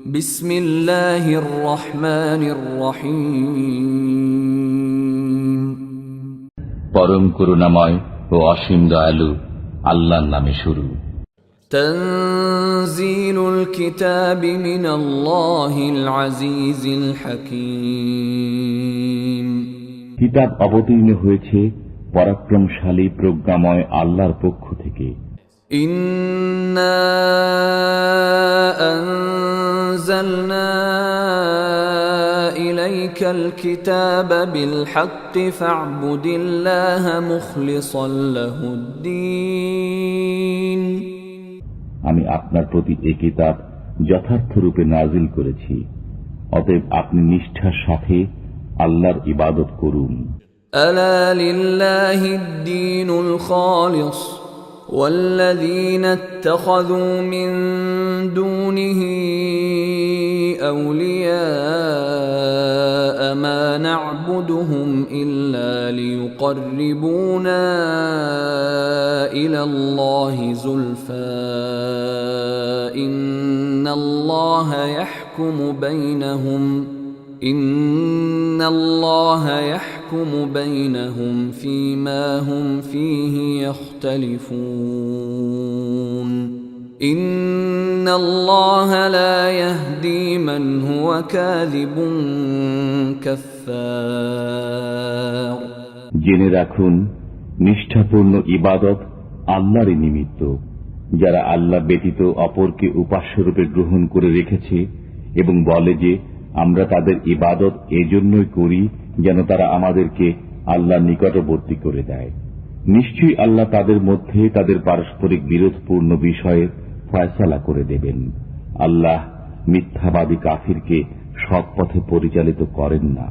বিসমিল্লাহির রহমানির রহিম। পরম করুণাময় ও অসীম দয়ালু আল্লাহর নামে শুরু। তানজিলুল কিতাবি মিনাল্লাহিল আজিজিল হাকীম। কিতাব অবতীর্ণ হয়েছে পরাক্রমশালী প্রজ্ঞাময় আল্লাহর পক্ষ থেকে। ইন্না আনজালনা ইলাইকাল কিতাবা বিল হাক্কি ফা'বুদিল্লাহা মুখলিসাল লাহুদ্দীন। আমি আপনার প্রতি এই কিতাব যথার্থরূপে নাজিল করেছি, অতএব আপনি নিষ্ঠার সাথে আল্লাহর ইবাদত করুন। আলা লিল্লাহিদ দীনুল খালিস والذين اتخذوا من دونه أولياء ما نعبدهم إلا ليقربونا إلى الله زلفى إن الله يحكم بينهم فيما هم فيه يختلفون إن الله لا يهدي من هو كاذب كفار। জেনে রাখুন, নিষ্ঠাপূর্ণ ইবাদত আল্লাহরই নিমিত্ত, যারা আল্লাহ ব্যতীত অপরকে উপাস্যরূপে গ্রহণ করে রেখেছে এবং বলে যে আমরা তাদের ইবাদত এজন্যই করি যেন তারা আমাদেরকে আল্লাহর নিকটবর্তী করে দেয়। নিশ্চয়ই আল্লাহ তাদের মধ্যে তাদের পারস্পরিক বিরোধপূর্ণ বিষয়ে ফয়সালা করে দেবেন। আল্লাহ মিথ্যাবাদী কাফিরকে সৎ পথে পরিচালিত করেন না।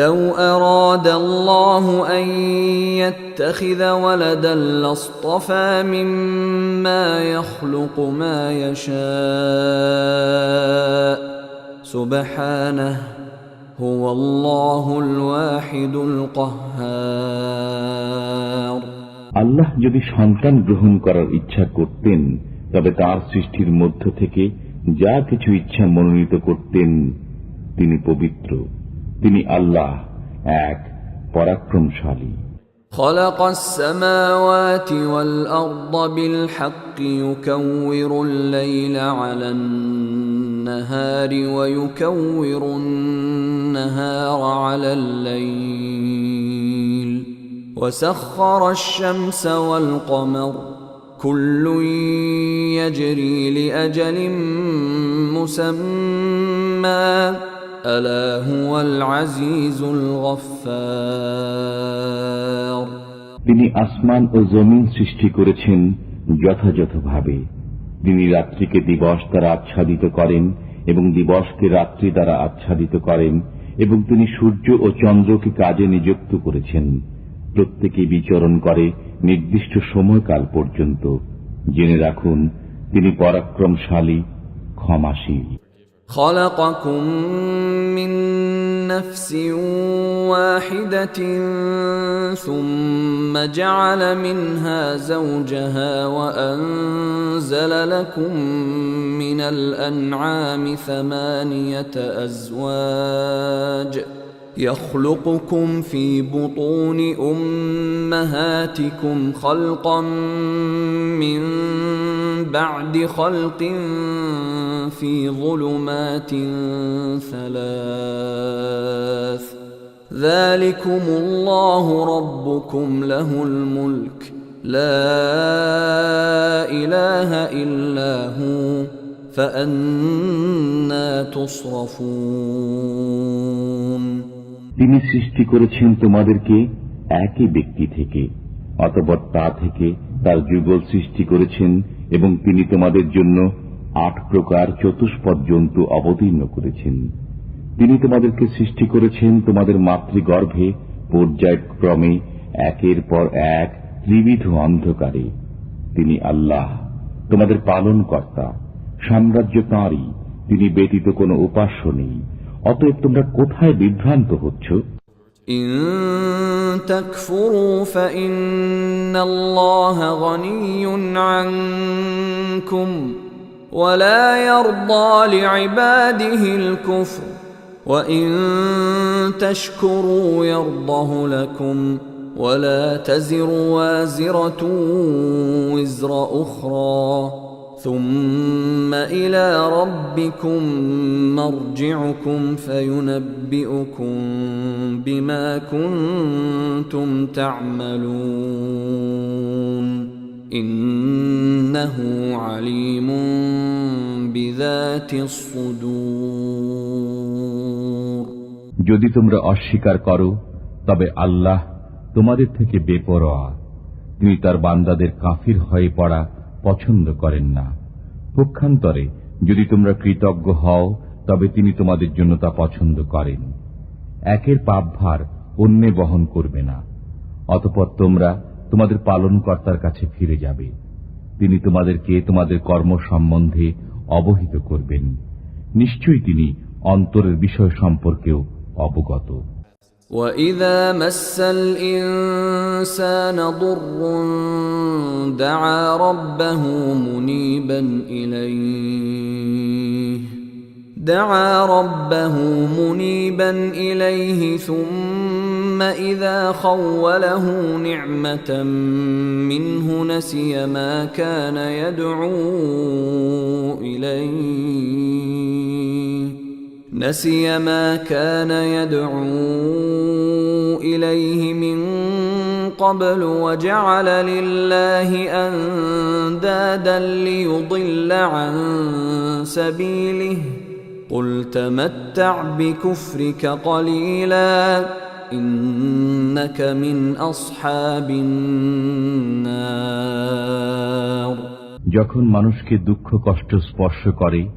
لو أراد الله أن يتخذ ولدا لاصطفى مما يخلق ما يشاء سبحانه هو الله الواحد القهار। আল্লাহ যদি সন্তান গ্রহণ করার ইচ্ছা করতেন তবে তার সৃষ্টির মধ্য থেকে যা কিছু ইচ্ছা মনোনীত করতেন। তিনি পবিত্র, তিনি আল্লাহ এক পরাক্রমশালী। خلق السماوات والأرض بالحق يكور الليل على النهار ويكور النهار على الليل وسخر الشمس والقمر كل يجري لأجل مسمى ألا هو العزيز الغفار। তিনি আসমান ও জমিন সৃষ্টি করেছেন যথাযথভাবে। তিনি রাত্রিকে দিবস দ্বারা আচ্ছাদিত করেন এবং দিবসকে রাত্রি দ্বারা আচ্ছাদিত করেন, এবং তিনি সূর্য ও চন্দ্রকে কাজে নিযুক্ত করেছেন। প্রত্যেকে বিচরণ করে নির্দিষ্ট সময়কাল পর্যন্ত। জেনে রাখুন, তিনি পরাক্রমশালী, ক্ষমাশীল। خلقكم من نفس واحدة ثم جعل منها زوجها وأنزل لكم من الأنعام 8 أزواج يخلقكم في بطون أمهاتكم خلقا من بعد خلق في ظلمات 3 ذلكم الله ربكم له الملك لا إله إلا هو فأنا تصرفون। তিনি সৃষ্টি করেছেন তোমাদেরকে একই ব্যক্তি থেকে, অতঃপর তা থেকে তার যুগল সৃষ্টি করেছেন, এবং তিনি তোমাদের জন্য 8 প্রকার চতুষ্পদ জন্তু অবতীর্ণ করেছেন। তিনি তোমাদেরকে সৃষ্টি করেছেন তোমাদের মাতৃগর্ভে পর্যায়ক্রমে একের পর এক ত্রিবিধ অন্ধকারে। তিনি আল্লাহ তোমাদের পালন কর্তা, সাম্রাজ্য তাঁরই, তিনি ব্যতীত কোনো উপাস্য নেই। অতএব তোমরা কোথায় বিভ্রান্ত হচ্ছ? ইন তাকফুরু ফাইন্নাল্লাহা গনিয়্যুন আনকুম ولا يرضى لعباده الكفر وإن تشكروا يرضه لكم ولا تزر وازرة وزر أخرى ثم إلى ربكم مرجعكم فينبئكم بما كنتم تعملون إنه عليم بذات الصدور যদি তোমরা অস্বীকার করো তবে আল্লাহ তোমাদের থেকে বেপরোয়া। তিনি তার বান্দাদের কাফির হয়ে পড়া পছন্দ করেন না। পক্ষান্তরে যদি তোমরা কৃতজ্ঞ হও তবে তিনি তোমাদের জন্য তা পছন্দ করেন। একের পাপভার অন্যে বহন করবে না। অতঃপর তোমরা তোমাদের পালনকর্তার কাছে ফিরে যাবে। তিনি তোমাদেরকে তোমাদের কর্ম সম্বন্ধে অবহিত করবেন। নিশ্চয়ই তিনি অন্তরের বিষয় সম্পর্কেও অবগত। وَإِذَا مَسَّ الْإِنسَانَ ضُرٌّ دَعَا رَبَّهُ مُنِيبًا إِلَيْهِ ثُمَّ إِذَا خَوَّلَهُ نِعْمَةً مِّنْهُ نَسِيَ ما كان يدعو إليه من قبل وجعل لله أندادا ليضل عن سبيله قل تمتع بكفرك قليلا إنك من أصحاب النار যখন মানুষকে দুঃখ কষ্ট স্পর্শ করে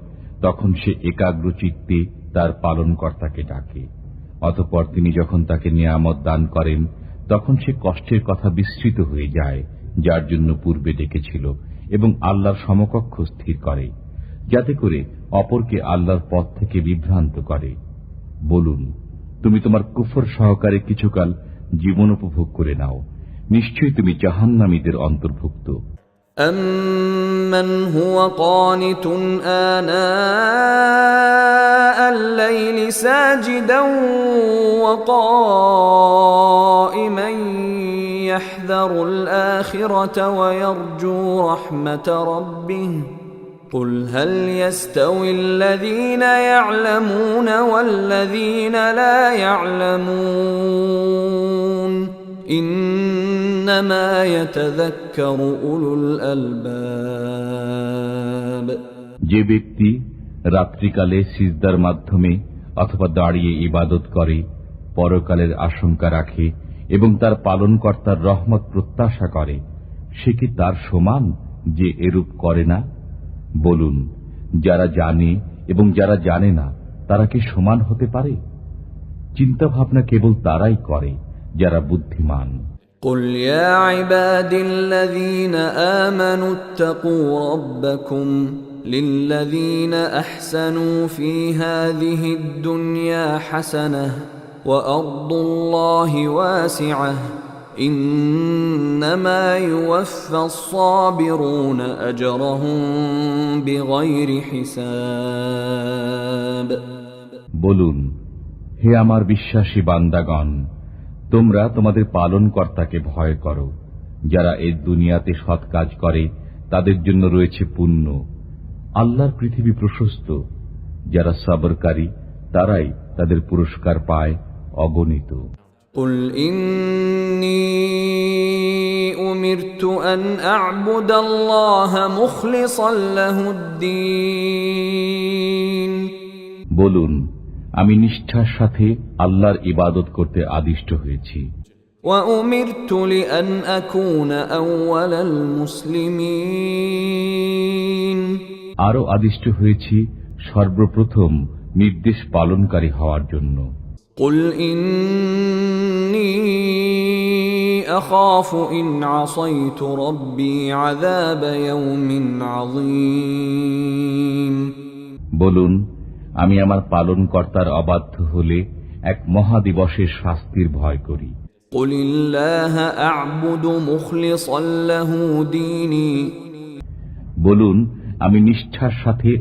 তখন সে একাগ্র চিত্তে তার পালনকর্তাকে ডাকে। অতঃপর তিনি যখন তাকে নিয়ামত দান করেন তখন সে কষ্টের কথা বিস্মৃত হয়ে যায় যার জন্য পূর্বে ডেকেছিল এবং আল্লাহর সমকক্ষ স্থির করে, যাতে করে অপরকে আল্লাহর পথ থেকে বিভ্রান্ত করে। বলুন, তুমি তোমার কুফর সহকারে কিছুকাল জীবন উপভোগ করে নাও, নিশ্চয়ই তুমি জাহান্নামীদের অন্তর্ভুক্ত। أَمَّنْ هُوَ قَانِتٌ آنَاءَ اللَّيْلِ سَاجِدًا وَقَائِمًا يَحْذَرُ الْآخِرَةَ وَيَرْجُو رَحْمَةَ رَبِّهِ قُلْ هَلْ يَسْتَوِي الَّذِينَ يَعْلَمُونَ وَالَّذِينَ لَا يَعْلَمُونَ إِنَّمَا يَتَذَكَّرُ أُولُو الْأَلْبَابِ যে ব্যক্তি রাত্রিকালে সিজদার মাধ্যমে অথবা দাঁড়িয়ে ইবাদত করে, পরকালের আশঙ্কা রাখে এবং তার পালনকর্তার রহমত প্রত্যাশা করে, সে কি তার সমান যে এরূপ করে না? বলুন, যারা জানে এবং যারা জানে না তারা কি সমান হতে পারে? চিন্তা ভাবনা কেবল তারাই করে যারা বুদ্ধিমান। قُلْ يَا عِبَادِي الَّذِينَ آمَنُوا اتَّقُوا رَبَّكُمْ لِلَّذِينَ أَحْسَنُوا فِي هَذِهِ الدُّنْيَا حَسَنَةٌ وَأَرْضُ اللَّهِ وَاسِعَةٌ إِنَّمَا يُوَفَّى الصَّابِرُونَ أَجْرَهُم بِغَيْرِ حِسَابٍ বলুন, হে আমার বিশ্বাসী বান্দাগণ, তোমরা তোমাদের পালনকর্তাকে ভয় করো। যারা এই দুনিয়াতে সৎ কাজ করে তাদের জন্য রয়েছে পুণ্য। আল্লাহর পৃথিবী প্রশস্ত। যারা সবরকারী তারাই তাদের পুরস্কার পায় অগণিত। قُلْ إِنِّي أُمِرْتُ أَنْ أَعْبُدَ اللَّهَ مُخْلِصًا لَهُ الدِّينَ বলুন, আমি নিষ্ঠার সাথে আল্লাহর ইবাদত করতে আদিষ্ট হয়েছি। وَأُمِرْتُ لِأَنْ أَكُونَ أَوَّلَ الْمُسْلِمِينَ আরো আদিষ্ট হয়েছি সর্বপ্রথম নির্দেশ পালনকারী হওয়ার জন্য। قُلْ إِنِّي أَخَافُ إِنْ عَصَيْتُ رَبِّي عَذَابَ يَوْمٍ عَظِيمٍ বলুন, আমি আমার পালনকর্তার অবাধ্য হলে এক মহাদিবসের শাস্তির ভয় করি। قُلِ اللَّهَ أَعْبُدُ مُخْلِصًا لَهُ دِينِي বলুন, আমি নিষ্ঠার সাথে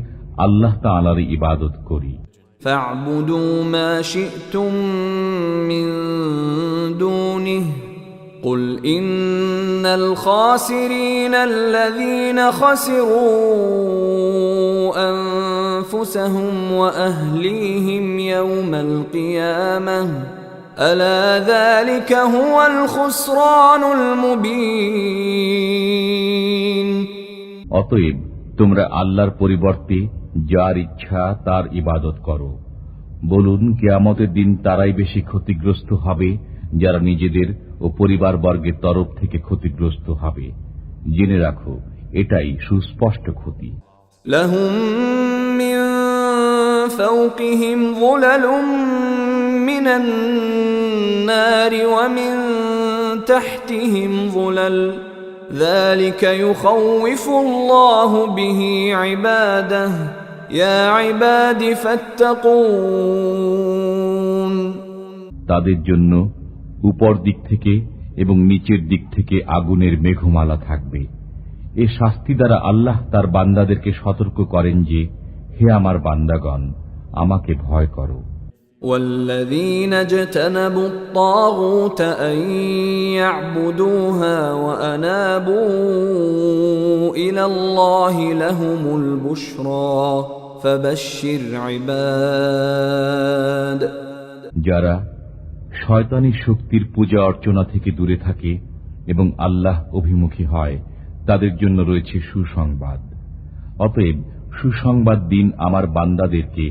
আল্লাহ তাআলার ইবাদত করি। فاعبدوا ما شئتم من دونه قل إن الخاسرين الذين خسروا أنفسهم وأهليهم يوم القيامة ألا ذلك هو الخسران المبين। অতএব তোমরা আল্লাহর পরিবর্তে যার ইচ্ছা তার ইবাদত করো। বলুন, কিয়ামতের দিন তারাই বেশি ক্ষতিগ্রস্ত হবে যারা নিজেদের ও পরিবারবর্গের তরফ থেকে ক্ষতিগ্রস্ত হবে। জেনে রাখো, এটাই সুস্পষ্ট ক্ষতি। لهم من فوقهم ظلل من النار ومن تحتهم ظلل ذلك يخوف الله به عباده يا عباد فاتقون। তাদের জন্য উপর দিক থেকে এবং নিচের দিক থেকে আগুনের মেঘমালা থাকবে। এ শাস্তি দ্বারা আল্লাহ তার বান্দাদেরকে সতর্ক করেন যে, হে আমার বান্দাগণ, আমাকে ভয় করো। والذين اجتنبوا الطاغوت أن يعبدوها وأنابوا إلى الله لهم البشرى فبشر عباد। যারা শয়তানি শক্তির পূজা অর্চনা থেকে দূরে থাকে এবং আল্লাহ অভিমুখী হয়, তাদের জন্য রয়েছে সুসংবাদ। অতএব সুসংবাদ দিন আমার বান্দাদেরকে।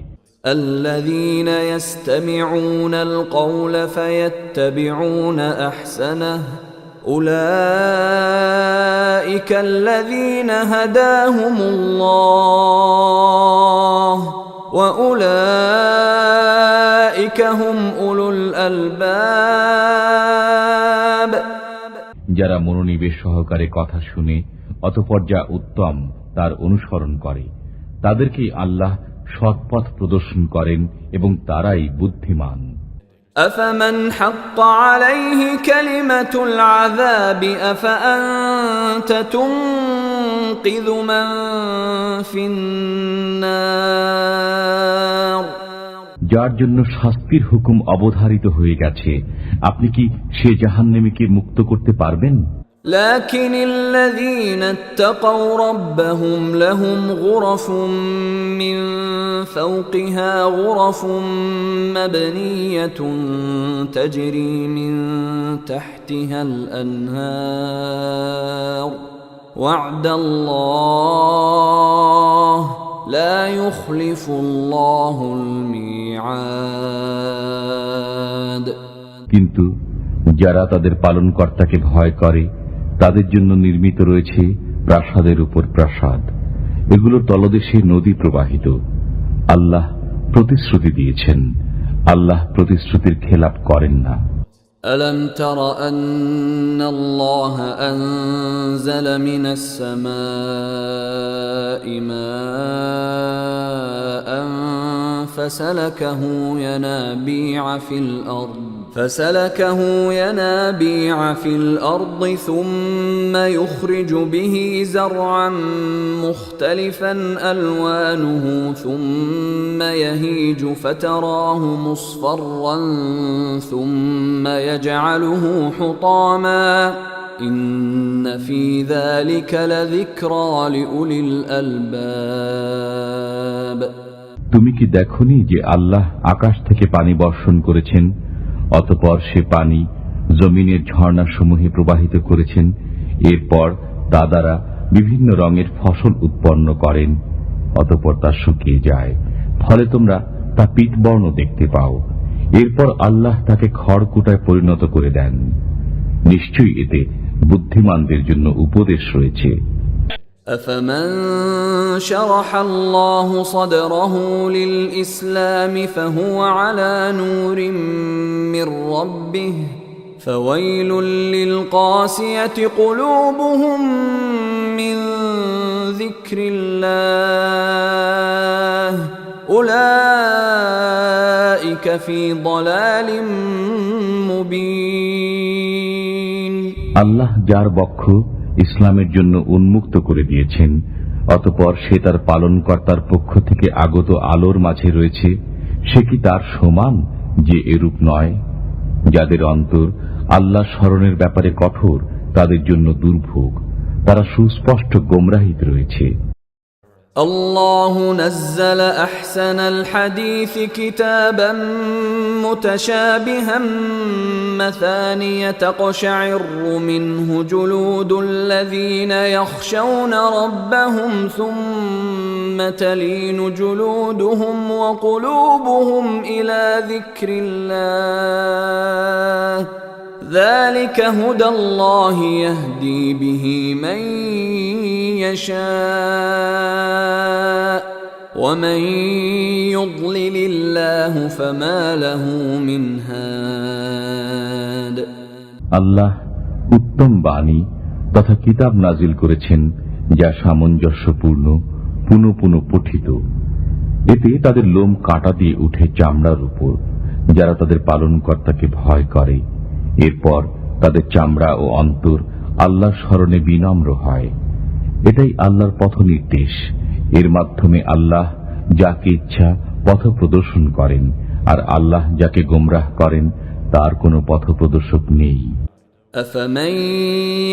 الذين يستمعون القول فيتبعون أحسنه أولئك الذين هداهم الله وأولئك هم أولو الألباب। যারা মনোনিবেশ সহকারে কথা শুনে অতঃপর যা উত্তম তার অনুসরণ করে, তাদেরকেই আল্লাহ সৎপথ প্রদর্শন করেন এবং তারাই বুদ্ধিমান। أفمن حق عليه كلمة العذاب أفأنت تنقذ من في النار। যার জন্য শাস্তির হুকুম অবধারিত হয়ে গেছে, আপনি কি সে জাহান্নামীকে মুক্ত করতে পারবেন? لكن الذين اتقوا ربهم لهم غرف من فوقها غرف مبنية تجري من تحتها الأنهار وعد الله لا يخلف الله الميعاد। কিন্তু যারা তাদের পালনকর্তাকে ভয় করে, তাদের জন্য নির্মিত রয়েছে প্রাসাদের উপর প্রাসাদ, এগুলোর তলদেশে নদী প্রবাহিত। আল্লাহ প্রতিশ্রুতি দিয়েছেন, আল্লাহ প্রতিশ্রুতির খেলাপ করেন না। ألم تر أن الله أنزل من السماء ماء فسلكه ينابيع في الأرض ثم يخرج به زرعا مختلفا ألوانه ثم يهيج فتراه مصفرا ثم يجعله حطاما إن في ذلك لذكرى لأولي الألباب। তুমি কি দেখনি যে আল্লাহ আকাশ থেকে পানি বর্ষণ করেছেন, অতঃপর সে পানি জমিনের ঝর্ণাসমূহে প্রবাহিত করেছেন, এরপর তা দ্বারা বিভিন্ন রঙের ফসল উৎপন্ন করেন, অতঃপর তা শুকিয়ে যায়, ফলে তোমরা তা পীতবর্ণ দেখতে পাও। এরপর আল্লাহ তাকে খড়কুটায় পরিণত করে দেন। নিশ্চয়ই এতে বুদ্ধিমানদের জন্য উপদেশ রয়েছে। أفمن شرح الله صدره للإسلام فهو على نور من ربه فويل للقاسية قلوبهم من ذكر الله أولئك في ضلال مبين। আল্লাহ যার বক্ষ ইসলামের জন্য উন্মুক্ত করে দিয়েছেন, অতঃপর সে তার পালনকর্তার পক্ষ থেকে আগত আলোর মাঝে রয়েছে, সে কি তার সমান যে এরূপ নয়? যাদের অন্তর আল্লাহ স্মরণের ব্যাপারে কঠোর, তাদের জন্য দুর্ভোগ, তারা সুস্পষ্ট গোমরাহিতে রয়েছে। الله نزل أحسن الحديث كتابا متشابها مثانية تقشعر منه جلود الذين يخشون ربهم ثم تلين جلودهم وقلوبهم إلى ذكر الله ذلك هدى الله يهدي به من يشاء ومن يضلل الله فما له من هاد আল্লাহ উত্তম বাণী তথা কিতাব নাজিল করেছেন, যা সামঞ্জস্যপূর্ণ, পুনঃ পুনঃ পঠিত। এতে তাদের লোম কাঁটা দিয়ে উঠে চামড়ার উপর, যারা তাদের পালনকর্তাকে ভয় করে। এরপর তাদের চামড়া ও অন্তর আল্লাহর স্মরণে বিনম্র হয়। এটাই আল্লাহর পথ নির্দেশ। এর মাধ্যমে আল্লাহ যাকে ইচ্ছা পথ প্রদর্শন করেন, আর আল্লাহ যাকে গোমরাহ করেন তার কোনো পথ প্রদর্শক নেই। أفمن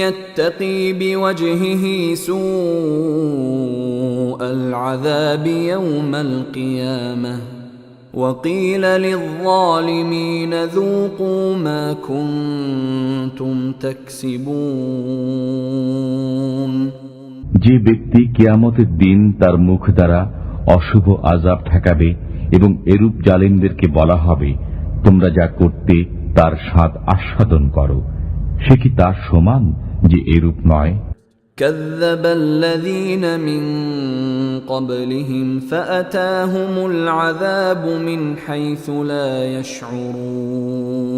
يتقي بوجهه سوء العذاب يوم القيامة وقيل للظالمين ذوقوا ما كنتم تكسبون যে ব্যক্তি কিয়ামতের দিন তার মুখ দ্বারা অশুভ আযাব ঠেকাবে এবং এরূপ জালিমদেরকে বলা হবে, তোমরা যা করতে তার স্বাদ আস্বাদন করো, সে কি তার সমান যে এরূপ নয়? كذب الذين من قبلهم فأتاهم العذاب من حيث لا يشعرون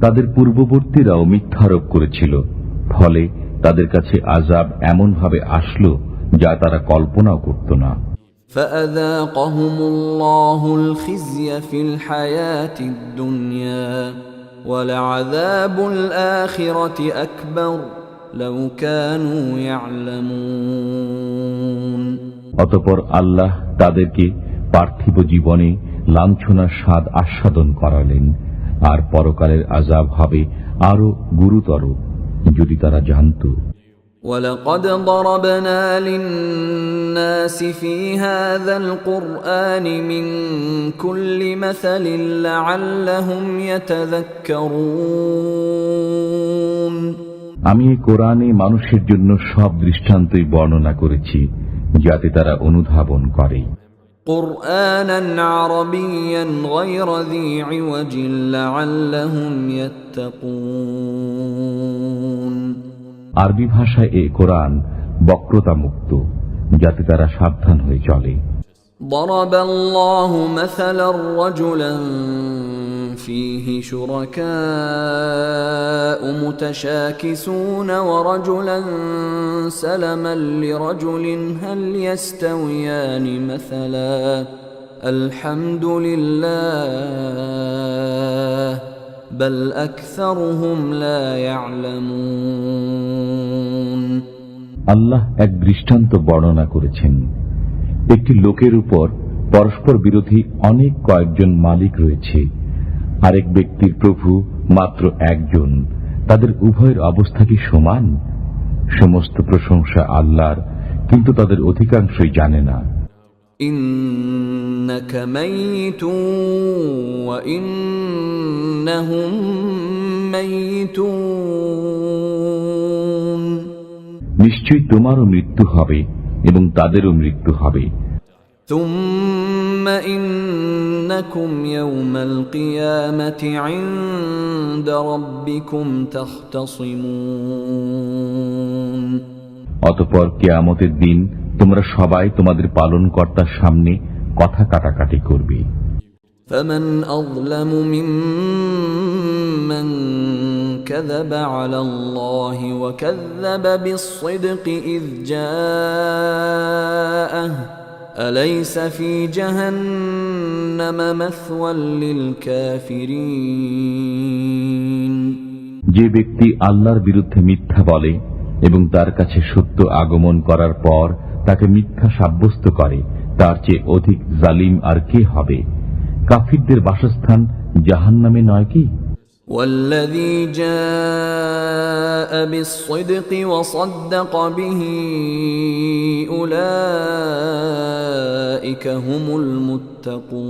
তাদের পূর্ববর্তীরাও মিথ্যারোপ করেছিল, ফলে তাদের কাছে আযাব এমন ভাবে আসলো যা তারা কল্পনাও করত না। فأذاقهم الله الخزي في الحياة الدنيا ولعذاب الآخرة أكبر لو كانوا يعلمون অতঃপর আল্লাহ তাদেরকে পার্থিব জীবনে লাঞ্ছনার স্বাদ আস্বাদন করালেন, আর পরকালের আযাব হবে আরো গুরুতর যদি তারা জানত। ولقد ضربنا للناس في هذا القرآن من كل مثل لعلهم يتذكرون আমি এই কোরআনে মানুষের জন্য সব দৃষ্টান্তই বর্ণনা করেছি, যাতে তারা অনুধাবন করে। قرآنا عربيا غير ذي عوج لعلهم يتقون আরবি ভাষায় এই কোরআন বক্রতা মুক্ত, যাতে তারা সাবধান হয়ে চলে। ضرب الله مثلا رجلا فيه شركاء متشاكسون ورجلا سلما لرجل هل يستويان مثلا الحمد لله بل أكثرهم لا يعلمون আল্লাহ এক দৃষ্টান্ত বর্ণনা করেছেন। একটি লোকের উপর পরস্পর বিরোধী অনেক কয়েকজন মালিক রয়েছে, আরেক ব্যক্তির প্রভু মাত্র একজন, তাদের উভয়ের অবস্থা কি সমান? সমস্ত প্রশংসা আল্লাহর, কিন্তু তাদের অধিকাংশই জানে না। إنك ميت وإنهم ميتون নিশ্চয়ই তোমারও মৃত্যু হবে এবং তাদেরও মৃত্যু হবে। ثم إنكم يوم القيامة عند ربكم تختصمون অতঃপর কিয়ামতের দিন তোমরা সবাই তোমাদের পালনকর্তার সামনে কথা কাটাকাটি করবে। فمن أظلم ممن كذب على الله وكذب بالصدق إذ جاءه أليس في جهنم مثوى للكافرين যে ব্যক্তি আল্লাহর বিরুদ্ধে মিথ্যা বলে এবং তার কাছে সত্য আগমন করার পর তাকে মিথ্যা সাব্যস্ত করে, তার চেয়ে অধিক জালিম আর কে হবে? কাফিরদের বাসস্থান জাহান্নামে নয় কি? والذي جاء بالصدق وصدق به أولئك هم المتقون।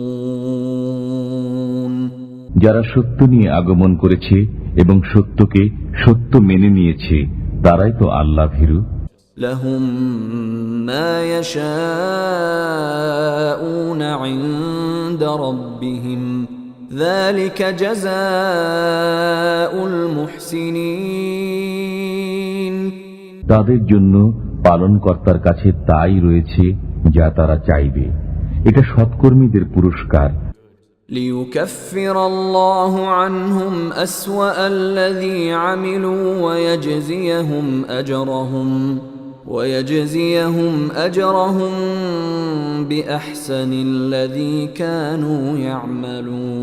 যারা সত্য নিয়ে আগমন করেছে এবং সত্যকে সত্য মেনে নিয়েছে তারাই তো আল্লাহ ভীরু। لهم ما يشاءون عند ربهم ذلك جزاء المحسنين। তাদের জন্য পালনকর্তার কাছে তাই রয়েছে যা তারা চাইবে, এটা সৎকর্মীদের পুরস্কার। ليكفر الله عنهم أسوأ الذي عملوا ويجزيهم أجرهم بأحسن الذي كانوا يعملون।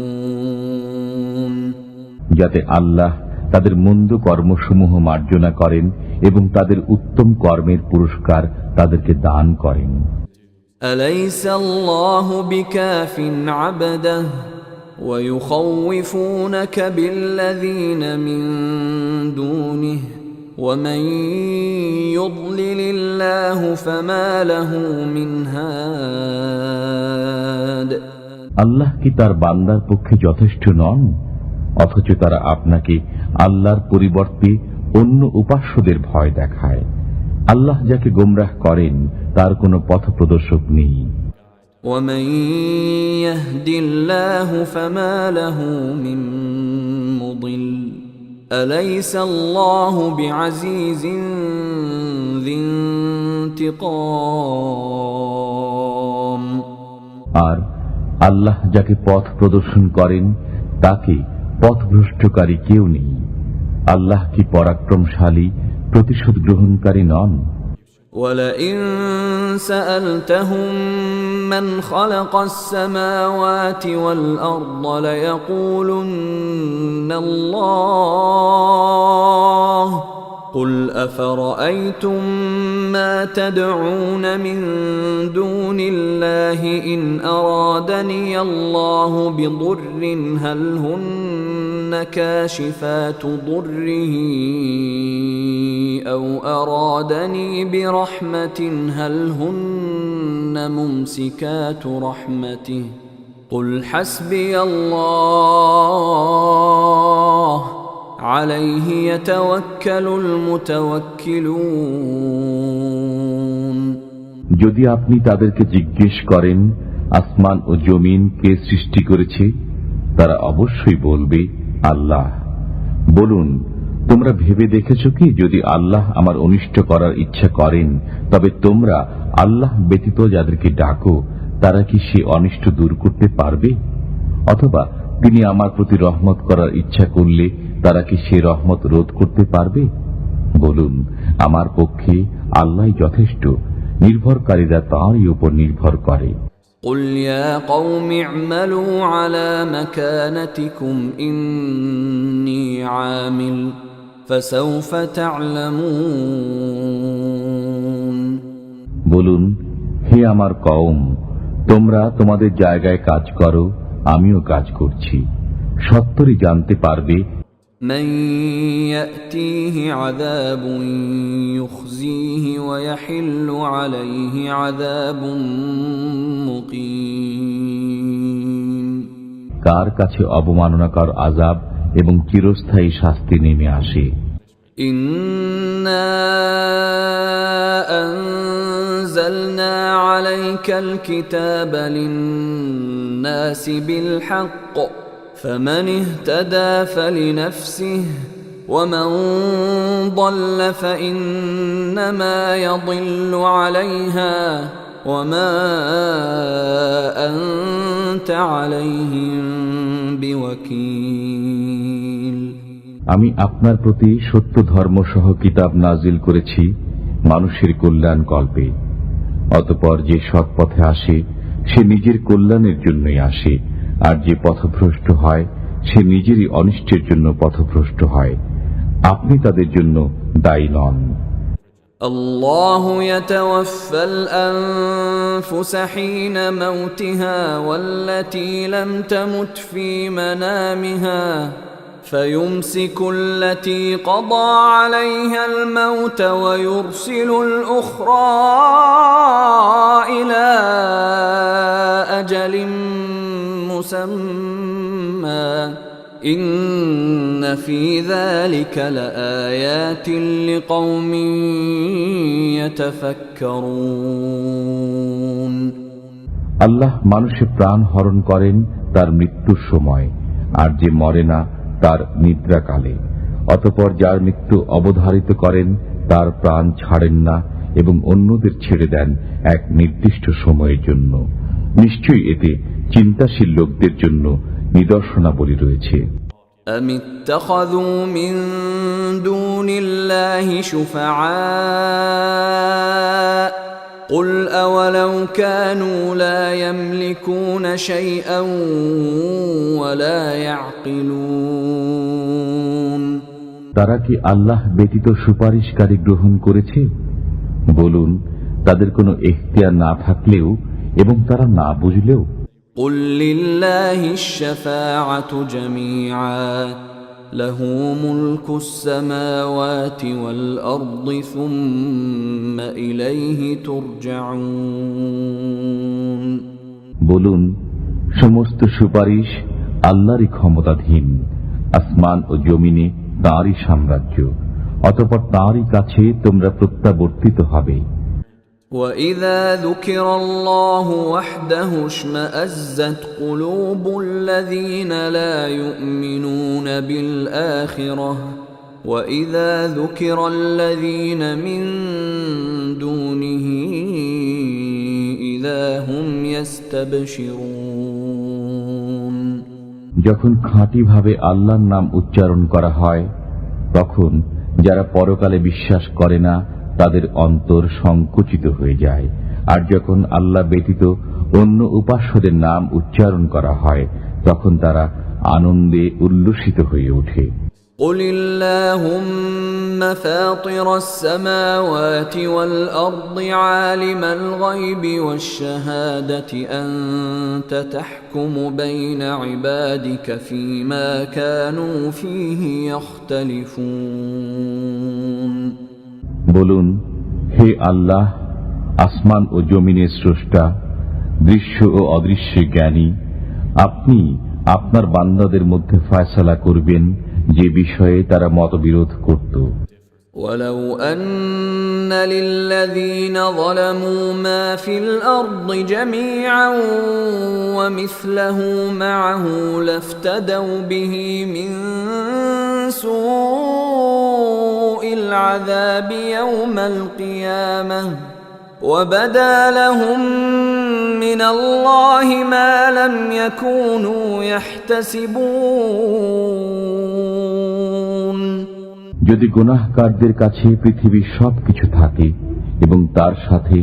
যাতে আল্লাহ তাদের মন্দ কর্মসমূহ মার্জনা করেন এবং তাদের উত্তম কর্মের পুরস্কার তাদেরকে দান করেন। أليس الله بكاف عبده ويخوفونك بالذين من دونه ومن يضلل الله فما له من هاد। আল্লাহ কি তার বান্দার পক্ষে যথেষ্ট নন, অথচ তারা আপনাকে আল্লাহর পরিবর্তে অন্য উপাস্যদের ভয় দেখায়। আল্লাহ যাকে গোমরাহ করেন তার কোনো পথপ্রদর্শক নেই। ومن يهد الله فما له من مضل أليس الله بعزيز ذي انتقام। আর আল্লাহ যাকে পথ প্রদর্শন করেন তাকে পথভ্রষ্টকারী কেউ নেই। আল্লাহ কি পরাক্রমশালী প্রতিশোধ গ্রহণকারী নন? ولئن سألتهم من خلق السماوات والأرض ليقولن الله قل أفرأيتم ما تدعون من دون الله إن أرادني الله بضر هل هن كاشفات ضره أو أرادني برحمة هل هن ممسكات رحمته قل حسبي الله عليه يتوكل المتوكلون। যদি আপনি তাদেরকে জিজ্ঞেস করেন আসমান ও জমিন কে সৃষ্টি করেছে, তারা অবশ্যই বলবে আল্লাহ। বলুন, তোমরা ভেবে দেখেছ কি যদি আল্লাহ আমার অনিষ্ট করার ইচ্ছা করেন তবে তোমরা আল্লাহ ব্যতীত যাদেরকে ডাকো তারা কি সে অনিষ্ট দূর করতে পারবে? অথবা তিনি আমার প্রতি রহমত করার ইচ্ছা করলে তারা কি সে রহমত রোধ করতে পারবে? বলুন, আমার পক্ষে আল্লাহ যথেষ্ট, নির্ভরকারীরা তাঁরই উপর নির্ভর করে। قل يا قوم اعملوا على مكانتكم إني عامل فسوف تعلمون। বলুন, হে আমার কওম, তোমরা তোমাদের জায়গায় কাজ করো, আমিও কাজ করছি, সত্তরই জানতে পারবে। من يأتيه عذاب يخزيه ويحل عليه عذاب مقيم। কার কাছে অবমাননাকর আযাব এবং চিরস্থায়ী শাস্তি নেমে আসে। إنا أنزلنا عليك الكتاب للناس بالحق فمن اهتدى فلنفسه ومن ضل فإنما يضل عليها وما أنت عليهم بوكيل। আমি আপনার প্রতি সত্য ধর্ম সহ কিতাব নাজিল করেছি মানুষের কল্যাণ কল্পে। অতঃপর যে সৎ পথে আসে সে নিজের কল্যাণের জন্যই আসে, আর যে পথভ্রষ্ট হয় সে নিজেরই অনিষ্টের জন্য পথভ্রষ্ট হয়। আপনি তাদের জন্য দায়ী নন। الله يتوفى الأنفس حين موتها والتي لم تمت في منامها فيمسك التي قضى عليها الموت ويرسل الأخرى إلى أجل مسمى إن في ذلك لآيات لقوم يتفكرون আল্লাহ মানুষের প্রাণ হরণ করেন তার মৃত্যুর সময়, আর যে মরে না তার নিদ্রাকালে। অতঃপর যার মৃত্যু অবধারিত করেন তার প্রাণ ছাড়েন না এবং অন্যদের ছেড়ে দেন এক নির্দিষ্ট সময়ের জন্য। নিশ্চয়ই এতে চিন্তাশীল লোকদের জন্য নিদর্শনাবলী রয়েছে। أم اتخذوا من دون الله شفعاء قل أولو كانوا لا يملكون شيئا ولا يعقلون তারা কি আল্লাহ ব্যতীত সুপারিশকারী গ্রহণ করেছে? বলুন, তাদের কোনো এখতিয়ার না থাকলেও এবং তারা না বুঝলেও। قل لله الشفاعة جميعا له ملك السماوات والأرض ثم إليه ترجعون বলুন, সমস্ত সুপারিশ আল্লাহরই ক্ষমতাধীন। আসমান ও জমিনে তাঁরই সাম্রাজ্য, অতঃপর তাঁরই কাছে তোমরা প্রত্যাবর্তিত হবে। وَإِذَا ذُكِرَ اللَّهُ وَحْدَهُ اشْمَأَزَّتْ قُلُوبُ الَّذِينَ لَا يُؤْمِنُونَ بِالْآخِرَةِ وَإِذَا ذُكِرَ الَّذِينَ مِن دُونِهِ إِذَا هُمْ يَسْتَبْشِرُونَ যখন খাঁটিভাবে আল্লাহর নাম উচ্চারণ করা হয়, তখন যারা পরকালে বিশ্বাস করে না তাদের অন্তর সংকুচিত হয়ে যায়। আর যখন আল্লাহ ব্যতীত অন্য উপাস্যদের নাম উচ্চারণ করা হয়, তখন তারা আনন্দে উল্লসিত হয়ে ওঠে। قُلِ اللَّهُمَّ فَاطِرَ السَّمَاوَاتِ وَالْأَرْضِ عَالِمَ الْغَيْبِ وَالشَّهَادَةِ أَنْتَ تَحْكُمُ بَيْنَ عِبَادِكَ فِيمَا كَانُوا فِيهِ يَخْتَلِفُونَ বলুন, হে আল্লাহ, আসমান ও জমিনের স্রষ্টা, দৃশ্য ও অদৃশ্য জ্ঞানী, আপনি আপনার বান্দাদের মধ্যে ফয়সালা করবেন যে বিষয়ে তারা মতবিরোধ করত। وَلَوْ أَنَّ لِلَّذِينَ ظَلَمُوا مَا فِي الْأَرْضِ جَمِيعًا وَمِثْلَهُ مَعَهُ لَافْتَدَوْا بِهِ مِنْ سُوءِ الْعَذَابِ يَوْمَ الْقِيَامَةِ وَبَدَا لَهُم مِّنَ اللَّهِ مَا لَمْ يَكُونُوا يَحْتَسِبُونَ যদি গুনাহগারদের কাছে পৃথিবীর সবকিছু থাকে এবং তার সাথে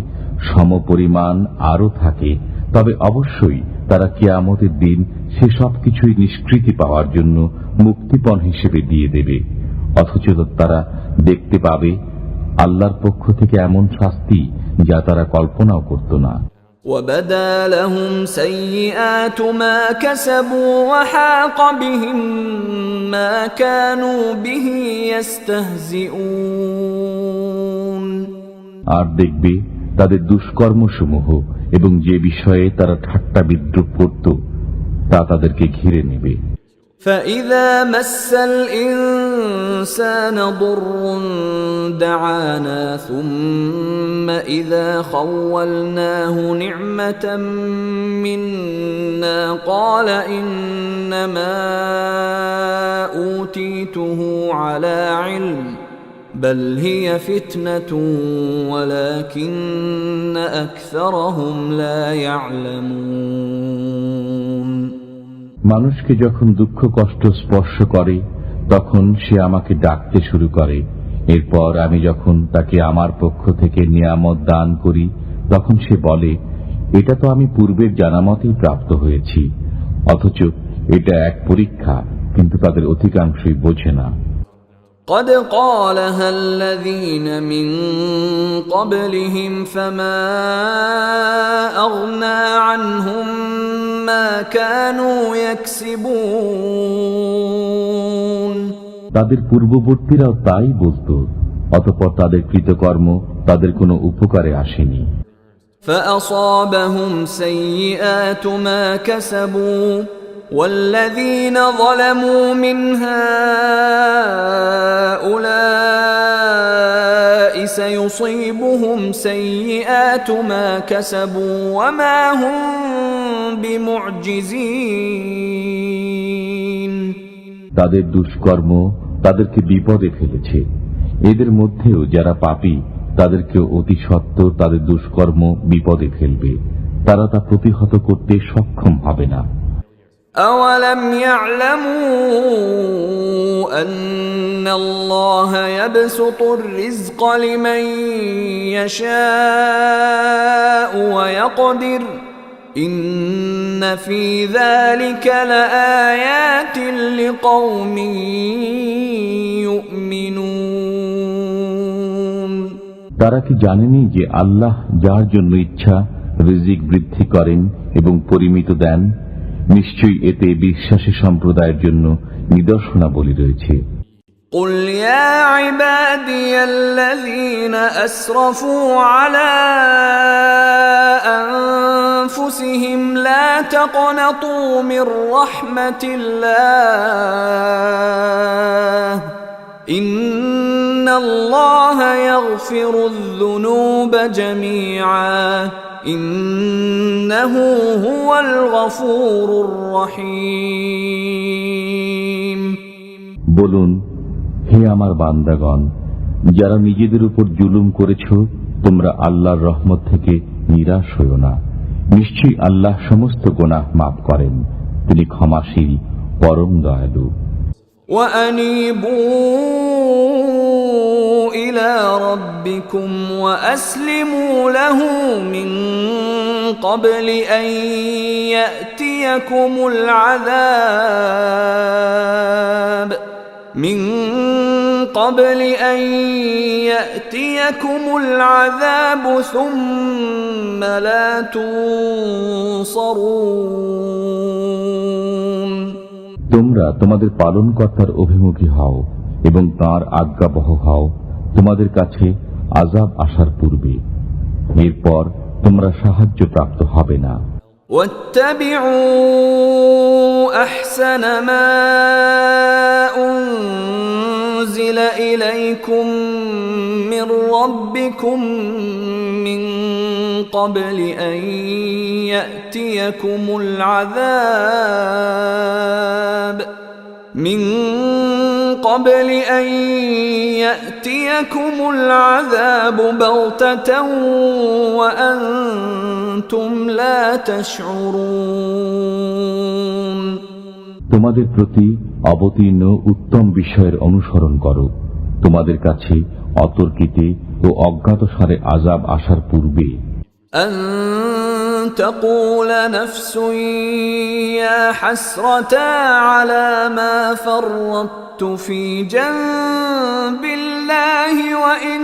সমপরিমাণ আরো থাকে, তবে অবশ্যই তারা কিয়ামতের দিন সে সবকিছুই নিষ্কৃতি পাওয়ার জন্য মুক্তিপণ হিসেবে দিয়ে দেবে। অথচ তারা দেখতে পাবে আল্লাহর পক্ষ থেকে এমন শাস্তি যা তারা কল্পনাও করত না। وَبَدَا لَهُمْ سَيِّئَاتُ مَا كَسَبُوا وَحَاقَ بِهِم مَّا كَانُوا بِهِ يَسْتَهْزِئُونَ আর দেখবে তাদের দুষ্কর্মসমূহ এবং যে বিষয়ে তারা ঠাট্টা বিদ্রুপ করত তা তাদেরকে ঘিরে নেবে। فَإِذَا مَسَّ الْإِنسَانَ ضُرٌّ دَعَانَا ثُمَّ إِذَا خَوَّلْنَاهُ نِعْمَةً مِنَّا قَالَ إِنَّمَا أُوتِيتُهُ عَلَى عِلْمٍ بَلْ هِيَ فِتْنَةٌ وَلَكِنَّ أَكْثَرَهُمْ لَا يَعْلَمُونَ মানুষকে যখন দুঃখ কষ্ট স্পর্শ করে তখন সে আমাকে ডাকতে শুরু করে। এরপর আমি যখন তাকে আমার পক্ষ থেকে নিয়ামত দান করি তখন সে বলে, এটা তো আমি পূর্বের জানামতেই প্রাপ্ত হয়েছি। অথচ এটা এক পরীক্ষা, কিন্তু তাদের অধিকাংশই বোঝে না। قد قالها الذين من قبلهم فما أغنى عنهم ما كانوا يكسبون তাদের পূর্ববর্তীরাও তাই বলত, অতঃপর তাদের কৃতকর্ম তাদের কোনো উপকারে আসেনি। فأصابهم سيئات ما كسبوا والذين ظلموا من هؤلاء سيصيبهم سيئات ما كسبوا وما هم بمعجزين তাদের দুষ্কর্ম তাদেরকে বিপদে ফেলেছে। এদের মধ্যেও যারা পাপী তাদেরকে অতি সত্বর তাদের দুষ্কর্ম বিপদে ফেলবে, তারা তা প্রতিহত করতে সক্ষম হবে না। أولم يعلموا أن الله يبسط الرزق لمن يشاء ويقدر إن في ذلك لآيات لقوم يؤمنون তারা কি জানেনি যে আল্লাহ যার জন্য ইচ্ছা রিজিক বৃদ্ধি করেন এবং পরিমিত দেন? নিশ্চয়ই এতে বিশ্বাসী সম্প্রদায়ের জন্য নিদর্শনাবলী রয়েছে। قل يا عبادي الذين أسرفوا على أنفسهم لا تقنطوا من رحمة الله إن الله يغفر الذنوب جميعا إنه هو الغفور الرحيم বলুন, হে আমার বান্দাগণ, যারা নিজেদের উপর জুলুম করেছ, তোমরা আল্লাহর রহমত থেকে নিরাশ হইও না। নিশ্চয়ই আল্লাহ সমস্ত গুনাহ মাফ করেন, তিনি ক্ষমাশীল পরম দয়ালু। وأنيبوا إلى ربكم وأسلموا له من قبل أن يأتيكم العذاب ثم لا تنصرون তোমরা তোমাদের পালনকর্তার অভিমুখী হও এবং তাঁর আজ্ঞাবহ হও তোমাদের কাছে আযাব আসার পূর্বে, এরপর তোমরা সাহায্য প্রাপ্ত হবে না। واتبعوا أحسن ما أنزل إليكم من ربكم من قبل أن يأتيكم العذاب بغتة وأنتم لا تشعرون তোমাদের প্রতি অবতীর্ণ উত্তম বিষয়ের অনুসরণ করো, তোমাদের কাছে অতর্কিতে ও অজ্ঞাতসারে আযাব আসার পূর্বে। أن تقول نفس يا حسرتا على ما فرطت في جنب الله وإن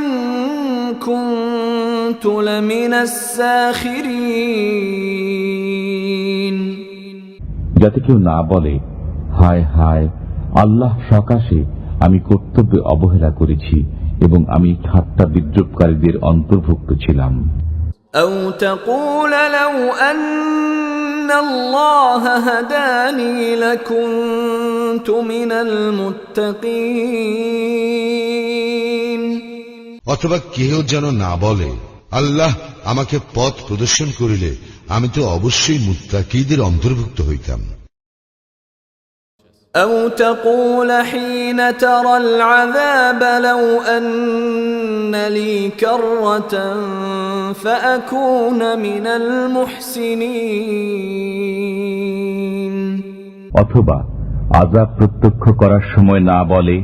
كنت لمن الساخرين যাতে কেউ না বলে, হায় হায়, আল্লাহ সকাশে আমি কর্তব্যে অবহেলা করেছি এবং আমি ঠাট্টা বিদ্রুপকারীদের অন্তর্ভুক্ত ছিলাম। أو تقول لو أن الله هداني لكنت من المتقين অথবা কেউ যেন না বলে, আল্লাহ আমাকে পথ প্রদর্শন করিলে আমি তো অবশ্যই মুত্তাকীদের অন্তর্ভুক্ত হইতাম। أو تقول حين ترى العذاب لو أن لي كرة فأكون من المحسنين অথবা আযাব প্রত্যক্ষ করার সময় না বলে,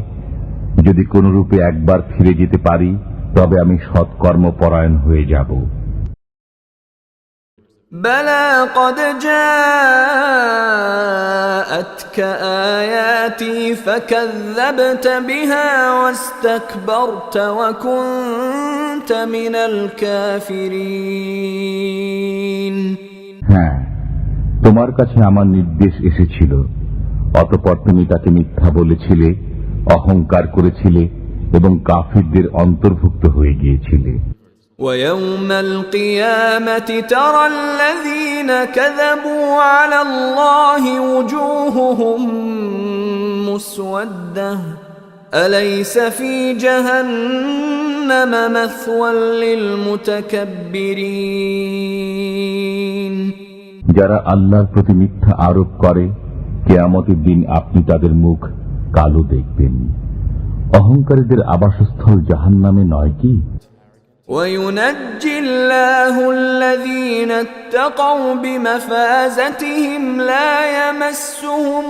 যদি কোনরূপে একবার ফিরে যেতে পারি তবে আমি সৎকর্মপরায়ণ হয়ে যাব। بلى قد جاءتك آياتي فكذبت بها واستكبرت وكنت من الكافرين হ্যাঁ, তোমার কাছে আমার নির্দেশ এসেছিল, অতঃপর তুমি তাকে মিথ্যা বলেছিলে, অহংকার করেছিলে এবং কাফিরদের অন্তর্ভুক্ত হয়ে গিয়েছিলে। ويوم القيامة ترى الذين كذبوا على الله وجوههم مسودة أليس في جهنم مثوى للمتكبرين যারা আল্লাহর প্রতি মিথ্যা আরোপ করে, কিয়ামতের দিন আপনি তাদের মুখ কালো দেখবেন। অহংকারীদের আবাসস্থল জাহান্নামে নয় কি? وينجي الله الذين اتقوا بمفازتهم لا يمسهم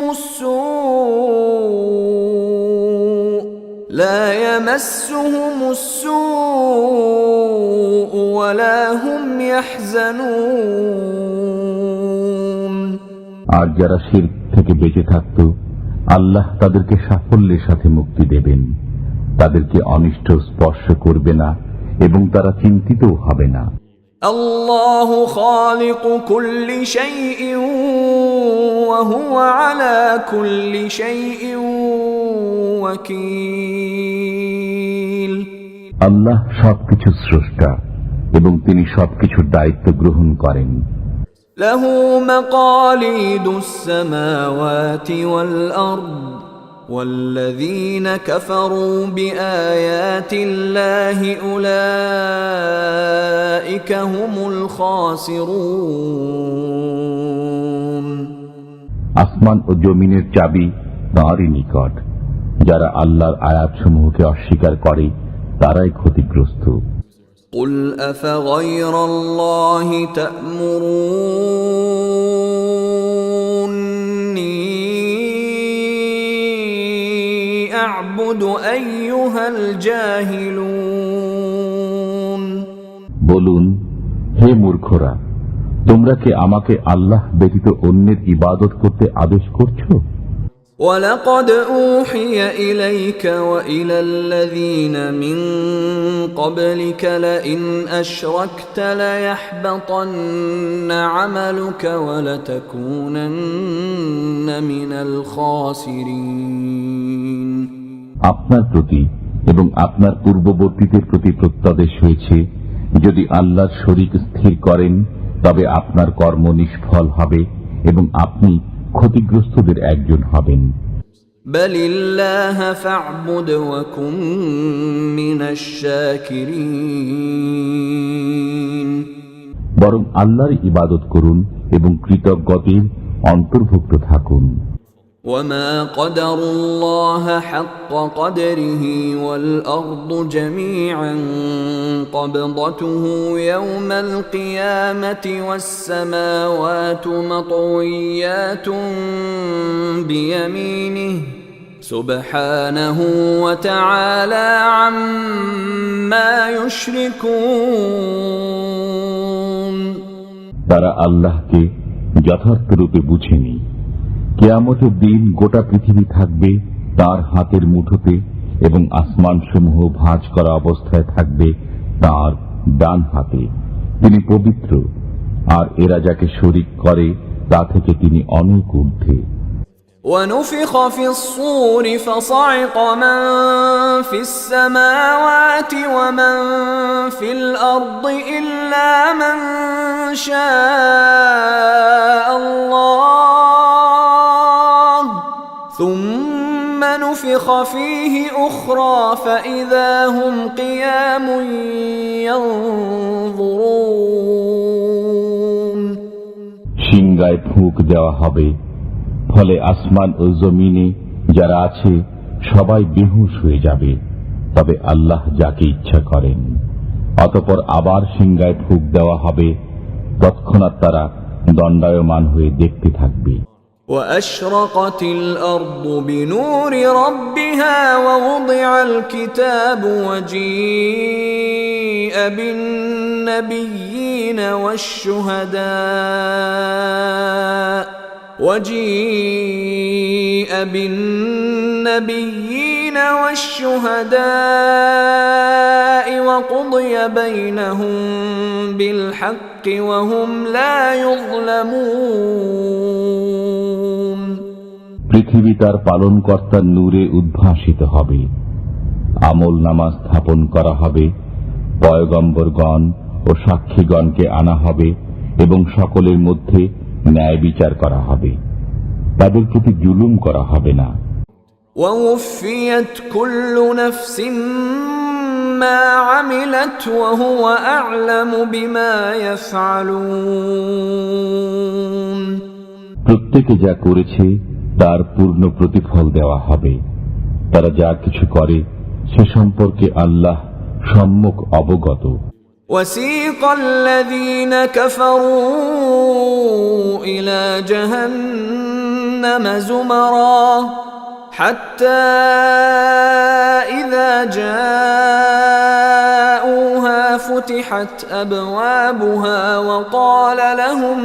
السوء ولا هم يحزنون আর যারা শিরক থেকে বেঁচে থাকত, আল্লাহ তাদেরকে সাফল্যের সাথে মুক্তি দেবেন। তাদেরকে অনিষ্ট স্পর্শ করবে না এবং তারা চিন্তিতও হবে না। الله خالق كل شيء وهو على كل شيء وكيل আল্লাহ সবকিছু স্রষ্টা এবং তিনি সবকিছুর দায়িত্ব গ্রহণ করেন। له مقاليد السماوات والأرض والذين كفروا بآيات الله أولئك هم الخاسرون আসমান ও জমিনের চাবি তাঁরই নিকট। যারা আল্লাহর আয়াতসমূহকে অস্বীকার করে তারাই ক্ষতিগ্রস্ত। قل أفغير الله تأمروني أعبد أيها الجاهلون বলুন, হে মূর্খরা, তোমরা কি আমাকে আল্লাহ ব্যতীত অন্যের ইবাদত করতে আদেশ করছো? ولقد أوحي إليك وإلى الذين من قبلك لئن أشركت ليحبطن عملك ولتكونن من الخاسرين আপনার প্রতি এবং আপনার পূর্ববর্তীদের প্রতি প্রত্যাদেশ হয়েছে, যদি আল্লাহর শরীক স্থির করেন তবে আপনার কর্ম নিষ্ফল হবে এবং আপনি ক্ষতিগ্রস্তদের একজন হবেন। بل الله فاعبد وكن من الشاكرين বরং আল্লাহর ইবাদত করুন এবং কৃতজ্ঞদের অন্তর্ভুক্ত থাকুন। وما قدر الله حق قدره والأرض جميعا قبضته يوم القيامة والسماوات مطويات بيمينه سبحانه وتعالى عما يشركون তারা আল্লাহকে যথার্থরূপে বুঝেনি। কিয়ামতের দিন গোটা পৃথিবী থাকবে তার হাতের মুঠোতে এবং আসমানসমূহ ভাঁজ করা অবস্থায় থাকবে তার ডান হাতে। তিনি পবিত্র, আর এরা যাকে শরীক করে তা থেকে তিনি অনেক ঊর্ধ্বে। ونفخ في الصور فصعق من في السماوات ومن في الأرض إلا من شاء الله ثم نفخ فيه أخرى فإذا هم قيام ينظرون সিংগায় ফুঁক দেওয়া হবে, ফলে আসমান ও জমিনে যারা আছে সবাই বেহুশ হয়ে যাবে, তবে আল্লাহ যাকে ইচ্ছা করেন। অতঃপর আবার সিংগায় ফুঁক দেওয়া হবে, তৎক্ষণাৎ তারা দণ্ডায়মান হয়ে দেখতে থাকবে। وأشرقت الأرض بنور ربها ووضع الكتاب وجيء بالنبيين والشهداء وقضي بينهم بالحق وهم لا يظلمون পৃথিবী তার পালনকর্তার নূরে উদ্ভাসিত হবে, আমল নামা স্থাপন করা হবে, পয়গম্বরগণ ও সাক্ষীগণকে আনা হবে এবং সকলের মধ্যে ন্যায় বিচার করা হবে, তাদের প্রতি জুলুম করা হবে না। ووفيت كل نفس ما عملت وهو أعلم بما يفعلون প্রত্যেকে যা করেছে তার পূর্ণ প্রতিফল দেওয়া হবে। তারা যা কিছু করে সে সম্পর্কে আল্লাহ সম্যক অবগত। وسيق الذين كفروا إلى جهنم زمرا حتى إذا جاءوها فتحت أبوابها وقال لهم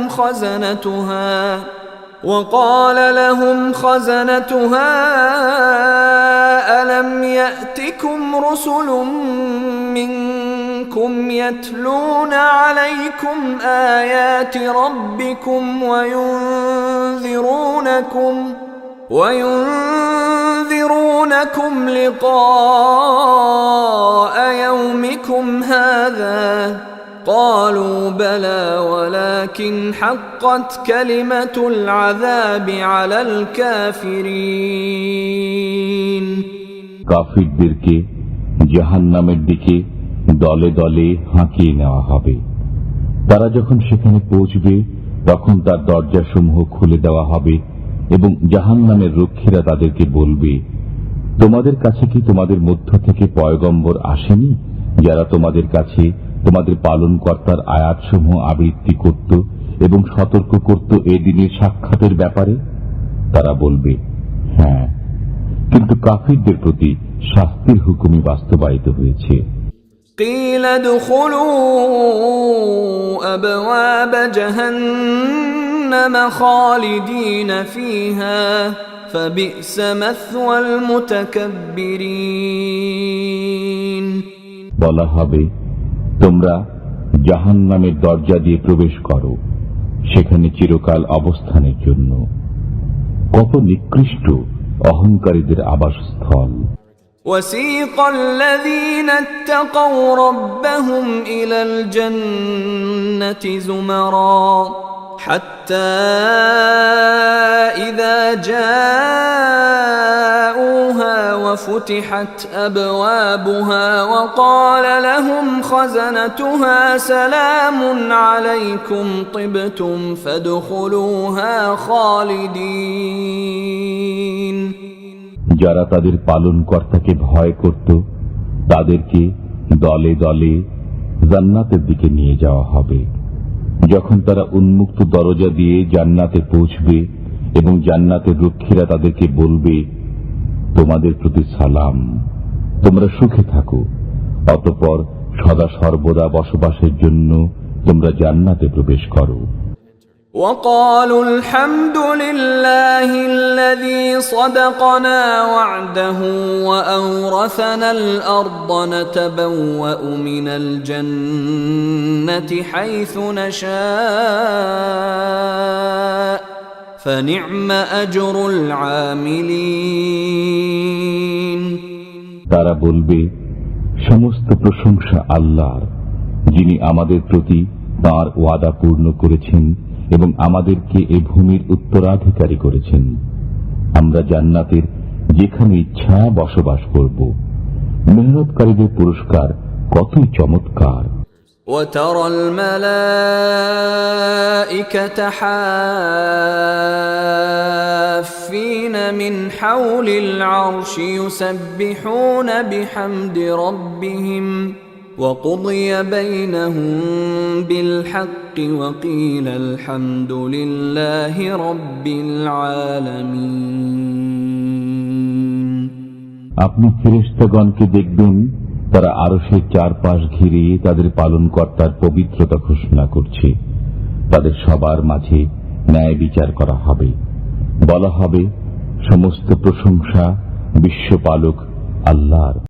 خزنتها ألم يأتكم رسل منكم يتلون عليكم آيات ربكم وينذرونكم لقاء يومكم هذا قالوا بلى ولكن حقت كلمة العذاب على الكافرين কাফিরদেরকে জাহান্নামের দিকে দলে দলে হাঁকিয়ে নেওয়া হবে। তারা যখন সেখানে পৌঁছবে তখন তার দরজাসমূহ খুলে দেওয়া হবে এবং জাহান্নামের রক্ষীরা তাদেরকে বলবে, তোমাদের কাছে কি তোমাদের মধ্য থেকে পয়গম্বর আসেনি যারা তোমাদের কাছে তোমাদের পালনকর্তার আয়াতসমূহ আবৃত্তি করত এবং সতর্ক করত এ দিনের সাক্ষাতের ব্যাপারে? তারা বলবে, হ্যাঁ, কিন্তু কাফিরদের প্রতি শাস্তির হুকুমই বাস্তবায়িত হয়েছে। قيل ادخلوا أبواب جهنم خالدين فيها فبئس مثوى المتكبرين বলা হবে, তোমরা জাহান্নামের দরজা দিয়ে প্রবেশ করো, সেখানে চিরকাল অবস্থানের জন্য কত নিকৃষ্ট অহংকারীদের আবাসস্থল। وسيق الذين اتقوا ربهم إلى الجنة زمرا حتى إذا جاءوها وفتحت أبوابها وقال لهم خزنتها سلام عليكم طبتم فادخلوها خالدين যারা তাদের পালনকর্তাকে ভয় করত তাদেরকে দলে দলে জান্নাতের দিকে নিয়ে যাওয়া হবে। যখন তারা উন্মুক্ত দরজা দিয়ে জান্নাতে পৌঁছবে এবং জান্নাতের রক্ষীরা তাদেরকে বলবে, তোমাদের প্রতি সালাম, তোমরা সুখে থাকো, অতঃপর সদা সর্বদা বসবাসের জন্য তোমরা জান্নাতে প্রবেশ করো। وقالوا الحمد لله الذي صدقنا وعده وأورثنا الأرض نتبوأ من الجنة حيث نشاء فنعم أجر العاملين তারা বলবে, সমস্ত প্রশংসা আল্লাহর, যিনি আমাদের প্রতি তাঁর ওয়াদা পূর্ণ করেছেন এবং আমাদেরকে এ ভূমির উত্তরাধিকারী করেছেন। আমরা জান্নাতের যেখানে ইচ্ছা বসবাস করব। মেহনতকারীদের পুরস্কার কতই চমৎকার। وترى الملائكة حافين من حول العرش يسبحون بحمد ربهم وقضي بينهم بالحق وقيل الحمد لله رب العالمين। আপনি ফেরেশতাগণকে দেখবেন, তারা আরশের চারপাশ ঘিরে তাদের পালনকর্তার পবিত্রতা ঘোষণা করছে। তাদের সবার মাঝে ন্যায় বিচার করা হবে। বলা হবে, সমস্ত প্রশংসা বিশ্বপালক আল্লাহর।